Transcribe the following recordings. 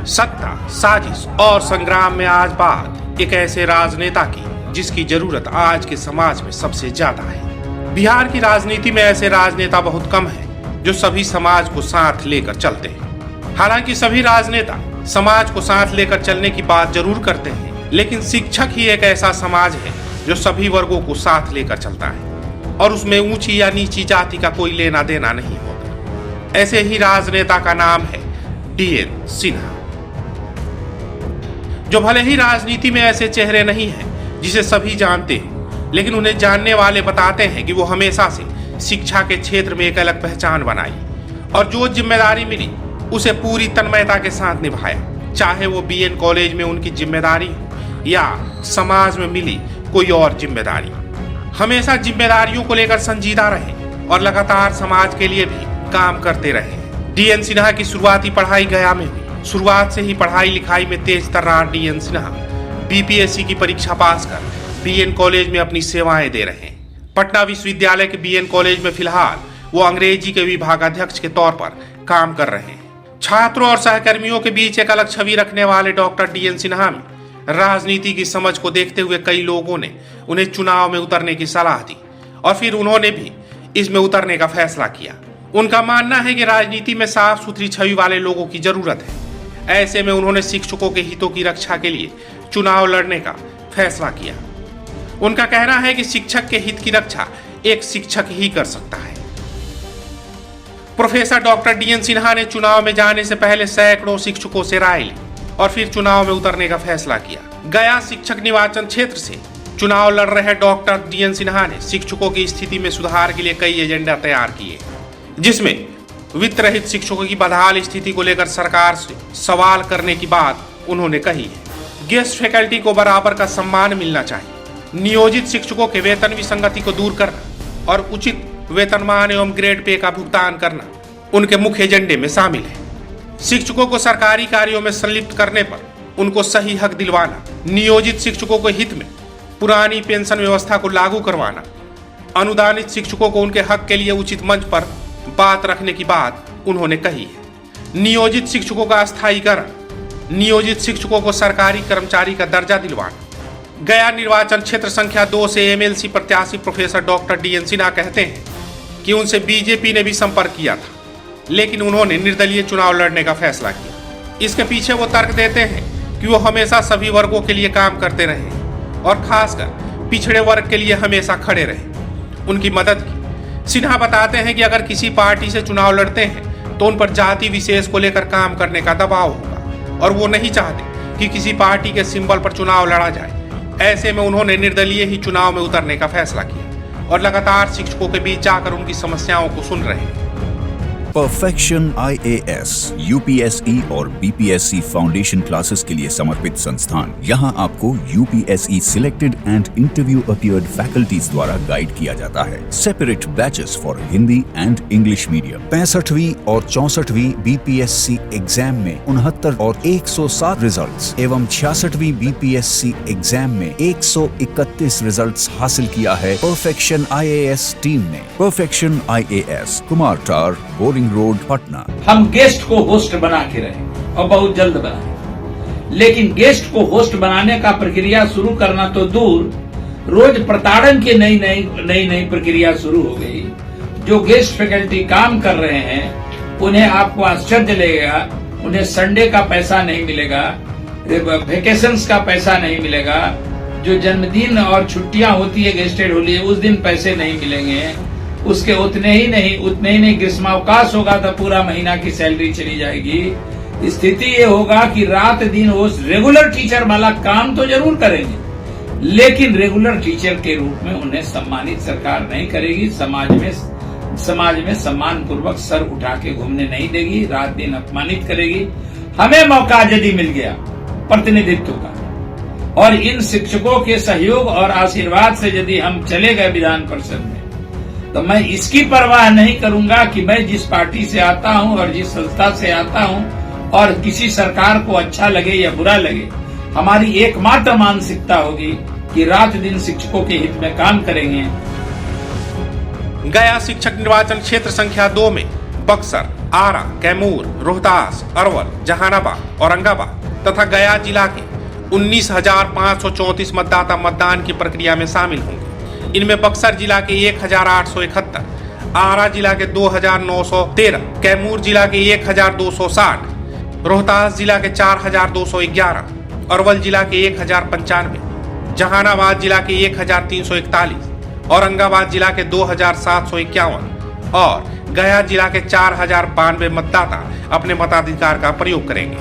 सत्ता, साजिश और संग्राम में आज बात एक ऐसे राजनेता की जिसकी जरूरत आज के समाज में सबसे ज्यादा है। बिहार की राजनीति में ऐसे राजनेता बहुत कम हैं जो सभी समाज को साथ लेकर चलते हैं। हालांकि सभी राजनेता समाज को साथ लेकर चलने की बात जरूर करते हैं, लेकिन शिक्षक ही एक ऐसा समाज है जो सभी वर्गों को साथ लेकर चलता है और उसमें ऊंची या नीची जाति का कोई लेना देना नहीं होता। ऐसे ही राजनेता का नाम है DN सिन्हा, जो भले ही राजनीति में ऐसे चेहरे नहीं हैं जिसे सभी जानते हैं, लेकिन उन्हें जानने वाले बताते हैं कि वो हमेशा से शिक्षा के क्षेत्र में एक अलग पहचान बनाई और जो जिम्मेदारी मिली उसे पूरी तन्मयता के साथ निभाया, चाहे वो BN कॉलेज में उनकी जिम्मेदारी हो या समाज में मिली कोई और जिम्मेदारी। हमेशा जिम्मेदारियों को लेकर संजीदा रहे और लगातार समाज के लिए भी काम करते रहे। DN सिन्हा की शुरुआती पढ़ाई गया में हुई। शुरुआत से ही पढ़ाई लिखाई में तेज तर्रार DN सिन्हा BPSC की परीक्षा पास कर BN कॉलेज में अपनी सेवाएं दे रहे हैं। पटना विश्वविद्यालय के BN कॉलेज में फिलहाल वो अंग्रेजी के विभागाध्यक्ष के तौर पर काम कर रहे हैं। छात्रों और सहकर्मियों के बीच एक अलग छवि रखने वाले डॉक्टर DN सिन्हा में राजनीति की समझ को देखते हुए कई लोगों ने उन्हें चुनाव में उतरने की सलाह दी और फिर उन्होंने भी इसमें उतरने का फैसला किया। उनका मानना है कि राजनीति में साफ सुथरी छवि वाले लोगों की जरूरत है। ऐसे में उन्होंने शिक्षकों के हितों की रक्षा के लिए चुनाव लड़ने का फैसला किया। उनका कहना है कि शिक्षक के हित की रक्षा एक शिक्षक ही कर सकता है। प्रोफेसर डॉक्टर DN सिन्हा ने चुनाव में जाने से पहले सैकड़ों शिक्षकों से राय ली और फिर चुनाव में उतरने का फैसला किया। गया शिक्षक निर्वाचन क्षेत्र से चुनाव लड़ रहे डॉक्टर DN सिन्हा ने शिक्षकों की स्थिति में सुधार के लिए कई एजेंडा तैयार किए, जिसमें वित्त रहित शिक्षकों की बदहाल स्थिति को लेकर सरकार से सवाल करने की बात उन्होंने कही है। गेस्ट फैकल्टी को बराबर का सम्मान मिलना चाहिए। नियोजित शिक्षकों के वेतन विसंगति को दूर करना और उचित वेतनमान एवं ग्रेड पे का भुगतान करना उनके मुख्य एजेंडे में शामिल है। शिक्षकों को सरकारी कार्यों में संलिप्त करने पर उनको सही हक दिलवाना, नियोजित शिक्षकों के हित में पुरानी पेंशन व्यवस्था को लागू करवाना, अनुदानित शिक्षकों को उनके हक के लिए उचित मंच पर बात रखने की बात उन्होंने कही है। नियोजित शिक्षकों का अस्थायीकरण, नियोजित शिक्षकों को सरकारी कर्मचारी का दर्जा दिलवाना। गया निर्वाचन क्षेत्र संख्या 2 से MLC प्रत्याशी प्रोफेसर डॉक्टर DN सिन्हा कहते हैं कि उनसे BJP ने भी संपर्क किया था, लेकिन उन्होंने निर्दलीय चुनाव लड़ने का फैसला किया। इसके पीछे वो तर्क देते हैं कि वो हमेशा सभी वर्गों के लिए काम करते रहे और खासकर पिछड़े वर्ग के लिए हमेशा खड़े रहे, उनकी मदद की। सिन्हा बताते हैं कि अगर किसी पार्टी से चुनाव लड़ते हैं तो उन पर जाति विशेष को लेकर काम करने का दबाव होगा और वो नहीं चाहते कि किसी पार्टी के सिंबल पर चुनाव लड़ा जाए। ऐसे में उन्होंने निर्दलीय ही चुनाव में उतरने का फैसला किया और लगातार शिक्षकों के बीच जाकर उनकी समस्याओं को सुन रहे हैं। परफेक्शन IAS, UPSE और BPSC फाउंडेशन क्लासेस के लिए समर्पित संस्थान। यहाँ आपको UPSE selected and interview appeared faculties द्वारा गाइड किया जाता है। Separate batches for Hindi and English medium. 65वीं और 64वीं BPSC एग्जाम में 69 और 107 रिजल्ट्स एवं 66वीं BPSC एग्जाम में 131 रिजल्ट्स हासिल किया है परफेक्शन IAS टीम ने। परफेक्शन IAS, कुमार टार, बोरिंग रोड, पटना। हम गेस्ट को होस्ट बना के रहे और बहुत जल्द बनाए, लेकिन गेस्ट को होस्ट बनाने का प्रक्रिया शुरू करना तो दूर, रोज प्रताड़न की नई प्रक्रिया शुरू हो गई। जो गेस्ट फैकल्टी काम कर रहे हैं उन्हें आपको आश्चर्य लगेगा, उन्हें संडे का पैसा नहीं मिलेगा, वेकेशंस का पैसा नहीं मिलेगा, जो जन्मदिन और छुट्टियां होती है गेस्टेड होली है उस दिन पैसे नहीं मिलेंगे, उसके उतने ही नहीं ग्रीष्मावकाश होगा तो पूरा महीना की सैलरी चली जाएगी। स्थिति ये होगा कि रात दिन वो रेगुलर टीचर वाला काम तो जरूर करेंगे, लेकिन रेगुलर टीचर के रूप में उन्हें सम्मानित सरकार नहीं करेगी। समाज में सम्मान पूर्वक सर उठा के घूमने नहीं देगी, रात दिन अपमानित करेगी। हमें मौका यदि मिल गया प्रतिनिधित्व का और इन शिक्षकों के सहयोग और आशीर्वाद से यदि हम चले गए विधान परिषद में, तो मैं इसकी परवाह नहीं करूंगा कि मैं जिस पार्टी से आता हूं और जिस संस्था से आता हूं और किसी सरकार को अच्छा लगे या बुरा लगे, हमारी एकमात्र मानसिकता होगी कि रात दिन शिक्षकों के हित में काम करेंगे। गया शिक्षक निर्वाचन क्षेत्र संख्या 2 में बक्सर, आरा, कैमूर, रोहतास, अरवल, जहानाबाद, औरंगाबाद तथा गया जिला के 19,534 मतदाता मतदान की प्रक्रिया में शामिल होंगे। इनमें बक्सर जिला के 1,871, आरा जिला के 2,913, कैमूर जिला के 1,260, रोहतास जिला के 4,211, अरवल जिला के 1,095, जहानाबाद जिला के 1,341, औरंगाबाद जिला के 2,751 और गया जिला के 4,092 मतदाता अपने मताधिकार का प्रयोग करेंगे।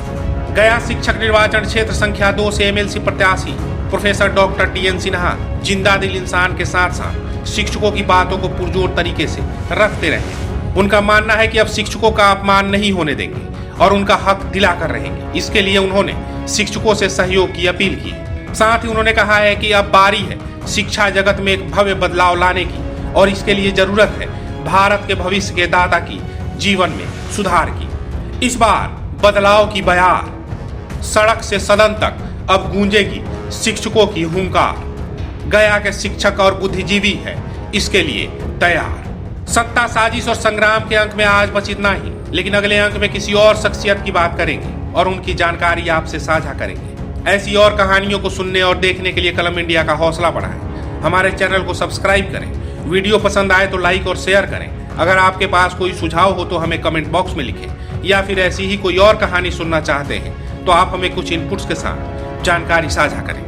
गया शिक्षक निर्वाचन क्षेत्र संख्या 2 से एमएलसी प्रत्याशी प्रोफेसर डॉक्टर DN सिन्हा जिंदा दिल इंसान के साथ साथ शिक्षकों की बातों को पुरजोर तरीके से रखते रहे। उनका मानना है कि अब शिक्षकों का अपमान नहीं होने देंगे और उनका हक दिलाकर रहेंगे। इसके लिए उन्होंने शिक्षकों से सहयोग की अपील की। साथ ही उन्होंने कहा है कि अब बारी है शिक्षा जगत में एक भव्य बदलाव लाने की और इसके लिए जरूरत है भारत के भविष्य के दाता की जीवन में सुधार की। इस बार बदलाव की बयार, सड़क से सदन तक अब गूंजेगी शिक्षकों की हुंकार। गया के शिक्षक और बुद्धिजीवी है इसके लिए तैयार। सत्ता, साजिश और संग्राम के अंक में आज बस इतना ही, लेकिन अगले अंक में किसी और शख्सियत की बात करेंगे और उनकी जानकारी आपसे साझा करेंगे। ऐसी और कहानियों को सुनने और देखने के लिए कलम इंडिया का हौसला बढ़ाएं। हमारे चैनल को सब्सक्राइब करें। वीडियो पसंद आए तो लाइक और शेयर करें। अगर आपके पास कोई सुझाव हो तो हमें कमेंट बॉक्स में लिखें या फिर ऐसी ही कोई और कहानी सुनना चाहते हैं तो आप हमें कुछ इनपुट्स के साथ जानकारी साझा करें।